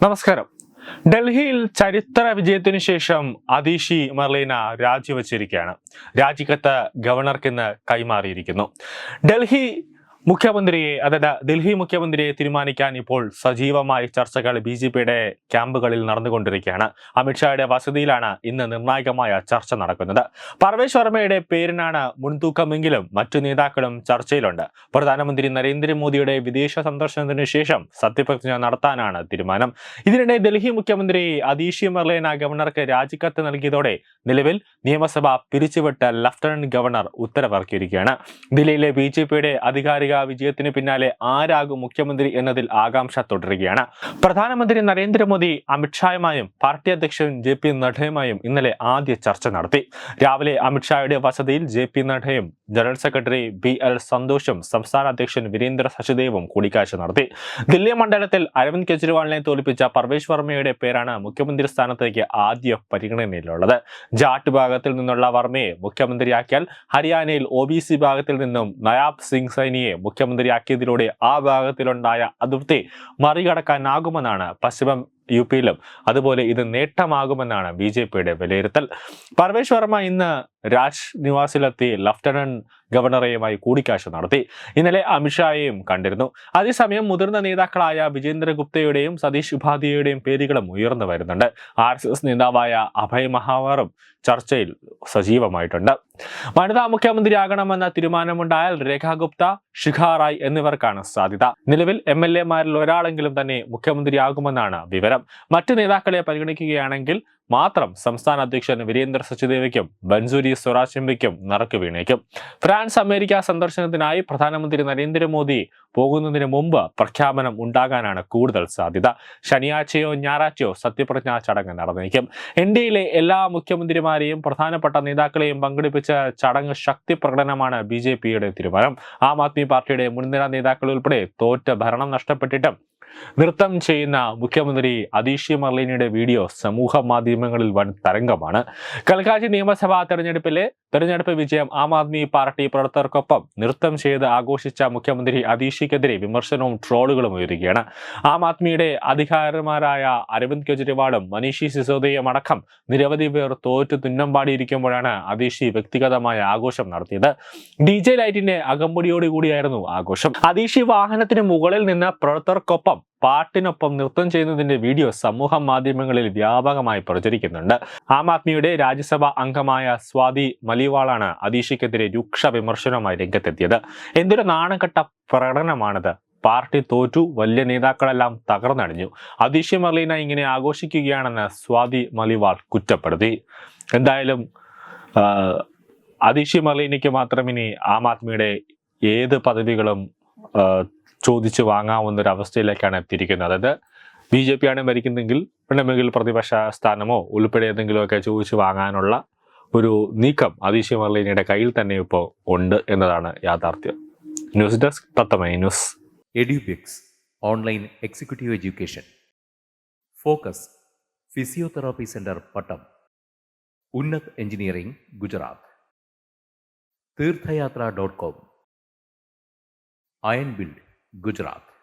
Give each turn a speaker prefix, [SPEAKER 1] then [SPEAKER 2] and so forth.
[SPEAKER 1] നമസ്കാരം. ഡൽഹിയിൽ ചരിത്ര വിജയത്തിനു ശേഷം അതീഷി മർലീന രാജിവെച്ചിരിക്കുകയാണ്. രാജിക്കത്ത് ഗവർണർക്ക് ഇന്ന് കൈമാറിയിരിക്കുന്നു. ഡൽഹി മുഖ്യമന്ത്രിയെ തീരുമാനിക്കാൻ ഇപ്പോൾ സജീവമായ ചർച്ചകൾ ബിജെപിയുടെ ക്യാമ്പുകളിൽ നടന്നുകൊണ്ടിരിക്കുകയാണ്. അമിത്ഷായുടെ വസതിയിലാണ് ഇന്ന് നിർണായകമായ ചർച്ച നടക്കുന്നത്. പർവേഷ് വർമ്മയുടെ പേരിനാണ് മുൻതൂക്കമെങ്കിലും മറ്റു നേതാക്കളും ചർച്ചയിലുണ്ട്. പ്രധാനമന്ത്രി നരേന്ദ്രമോദിയുടെ വിദേശ സന്ദർശനത്തിനു ശേഷം സത്യപ്രതിജ്ഞ നടത്താനാണ് തീരുമാനം. ഇതിനിടെ ഡൽഹി മുഖ്യമന്ത്രി അതീഷി മർലേന ഗവർണർക്ക് രാജിക്കത്ത് നൽകിയതോടെ നിലവിൽ നിയമസഭ പിരിച്ചുവിട്ട് ലഫ്റ്റനന്റ് ഗവർണർ ഉത്തരവിറക്കിയിരിക്കുകയാണ്. ദില്ലിയിലെ ബിജെപിയുടെ അധികാരിക വിജയത്തിന് പിന്നാലെ ആരാകും മുഖ്യമന്ത്രി എന്നതിൽ ആകാംക്ഷ തുടരുകയാണ്. പ്രധാനമന്ത്രി നരേന്ദ്രമോദി അമിത്ഷായുമായും പാർട്ടി അധ്യക്ഷൻ JP നഡ്ഡയുമായും ഇന്നലെ ആദ്യ ചർച്ച നടത്തി. രാവിലെ അമിത്ഷായുടെ വസതിയിൽ JP നഡ്ഡയും ജനറൽ സെക്രട്ടറി BL സന്തോഷും സംസ്ഥാന അധ്യക്ഷൻ വീരേന്ദ്ര സച്ദേവും കൂടിക്കാഴ്ച നടത്തി. ദില്ലി മണ്ഡലത്തിൽ അരവിന്ദ് കെജ്രിവാളിനെ തോൽപ്പിച്ച പർവേഷ് വർമ്മയുടെ പേരാണ് മുഖ്യമന്ത്രി സ്ഥാനത്തേക്ക് ആദ്യ പരിഗണനയിലുള്ളത്. ജാട്ട് വിഭാഗത്തിൽ നിന്നുള്ള വർമ്മയെ മുഖ്യമന്ത്രിയാക്കിയാൽ ഹരിയാനയിൽ OBC വിഭാഗത്തിൽ നിന്നും നയാബ് സിംഗ് സൈനിയെ മുഖ്യമന്ത്രിയാക്കിയതിലൂടെ ആ വിഭാഗത്തിലുണ്ടായ അതിർത്തി മറികടക്കാനാകുമെന്നാണ് പശ്ചിമ UPയിലും അതുപോലെ ഇത് നേട്ടമാകുമെന്നാണ് BJPയുടെ വിലയിരുത്തൽ. പർവേഷ് വർമ്മ ഇന്ന് രാജ് നിവാസിലെത്തി ലഫ്റ്റനന്റ് ഗവർണറെയുമായി കൂടിക്കാഴ്ച നടത്തി. ഇന്നലെ അമിത്ഷായെയും കണ്ടിരുന്നു. അതേസമയം മുതിർന്ന നേതാക്കളായ വിജേന്ദ്ര ഗുപ്തയുടെയും സതീഷ് ഉപാധ്യായയുടെയും പേരുകളും ഉയർന്നു വരുന്നുണ്ട്. RSS നേതാവായ അഭയ് മഹാവറും ചർച്ചയിൽ സജീവമായിട്ടുണ്ട്. വനിതാ മുഖ്യമന്ത്രിയാകണമെന്ന തീരുമാനമുണ്ടായാൽ രേഖ ഗുപ്ത, ശിഖ റായ് എന്നിവർക്കാണ് സാധ്യത. നിലവിൽ MLA-മാരിൽ ഒരാളെങ്കിലും തന്നെ മുഖ്യമന്ത്രിയാകുമെന്നാണ് വിവരം. മറ്റ് നേതാക്കളെ പരിഗണിക്കുകയാണെങ്കിൽ മാത്രം സംസ്ഥാന അധ്യക്ഷൻ വീരേന്ദ്ര സച്ദേവയ്ക്കും ബൻസൂരി സ്വരാജ് എംപിക്കും നറുക്ക് വീണേക്കും. ഫ്രാൻസ് അമേരിക്ക സന്ദർശനത്തിനായി പ്രധാനമന്ത്രി നരേന്ദ്രമോദി പോകുന്നതിന് മുമ്പ് പ്രഖ്യാപനം ഉണ്ടാകാനാണ് കൂടുതൽ സാധ്യത. ശനിയാഴ്ചയോ ഞായറാഴ്ചയോ സത്യപ്രതിജ്ഞാ ചടങ്ങ് നടന്നേക്കും. ഇന്ത്യയിലെ എല്ലാ മുഖ്യമന്ത്രിമാരെയും പ്രധാനപ്പെട്ട നേതാക്കളെയും പങ്കെടുപ്പിച്ച ചടങ്ങ് ശക്തി പ്രകടനമാണ് BJPയുടെ തീരുമാനം. ആം ആദ്മി പാർട്ടിയുടെ മുൻനിര നേതാക്കൾ ഉൾപ്പെടെ തോറ്റ ഭരണം നഷ്ടപ്പെട്ടിട്ടും നൃത്തം ചെയ്യുന്ന മുഖ്യമന്ത്രി അതീഷി മർലീനയുടെ വീഡിയോ സമൂഹ മാധ്യമങ്ങളിൽ വൻ തരംഗമാണ്. കൽക്കാച്ചി നിയമസഭാ തെരഞ്ഞെടുപ്പ് വിജയം ആം ആദ്മി പാർട്ടി പ്രവർത്തകർക്കൊപ്പം നൃത്തം ചെയ്ത് ആഘോഷിച്ച മുഖ്യമന്ത്രി അതീഷിക്കെതിരെ വിമർശനവും ട്രോളുകളും ഉയരുകയാണ്. ആം ആദ്മിയുടെ അധികാരിമാരായ അരവിന്ദ് കെജ്രിവാളും മനീഷ് സിസോദിയയും അടക്കം നിരവധി പേർ തോറ്റു തുന്നമ്പാടിയിരിക്കുമ്പോഴാണ് അതീഷി വ്യക്തിഗതമായ ആഘോഷം നടത്തിയത്. DJ ലൈറ്റിന്റെ അകമ്പടിയോടുകൂടിയായിരുന്നു ആഘോഷം. അതീഷി വാഹനത്തിന് മുകളിൽ നിന്ന് പ്രവർത്തകർക്കൊപ്പം പാട്ടിനൊപ്പം നൃത്തം ചെയ്യുന്നതിന്റെ വീഡിയോ സമൂഹ മാധ്യമങ്ങളിൽ വ്യാപകമായി പ്രചരിക്കുന്നുണ്ട്. ആം ആദ്മിയുടെ രാജ്യസഭാ അംഗമായ സ്വാതി മലിവാളാണ് അതീഷിക്കെതിരെ രൂക്ഷ വിമർശനവുമായി രംഗത്തെത്തിയത്. എന്തൊരു നാണക്കെട്ട പ്രകടനമാണിത്. പാർട്ടി തോറ്റു, വലിയ നേതാക്കളെല്ലാം തകർന്നടിഞ്ഞു. അതീഷി മർലീന ഇങ്ങനെ ആഘോഷിക്കുകയാണെന്ന് സ്വാതി മലിവാൾ കുറ്റപ്പെടുത്തി. എന്തായാലും അതീഷി മർലീനയ്ക്ക് മാത്രം ഇനി ആം ആദ്മിയുടെ ഏത് പദവികളും ചോദിച്ചു വാങ്ങാവുന്ന ഒരു അവസ്ഥയിലേക്കാണ് എത്തിയിരിക്കുന്നത്. അതായത് BJP ആണ് ഭരിക്കുന്നെങ്കിൽ വേണമെങ്കിൽ പ്രതിപക്ഷ സ്ഥാനമോ ഉൾപ്പെടെ ഏതെങ്കിലുമൊക്കെ ചോദിച്ചു വാങ്ങാനുള്ള ഒരു നീക്കം അതീഷി മർലീനയുടെ കയ്യിൽ തന്നെ ഇപ്പോൾ ഉണ്ട് എന്നതാണ് യാഥാർത്ഥ്യം. ന്യൂസ് ഡെസ്ക് തത്തമൈ ന്യൂസ്.
[SPEAKER 2] എഡ്യൂബിക്സ് online executive education, focus physiotherapy centre Pattom, ഉന്നത് എഞ്ചിനീയറിംഗ് ഗുജറാത്ത്, തീർത്ഥയാത്ര.com, അയൺ ബിൽഡ് ഗുജറാത്ത്.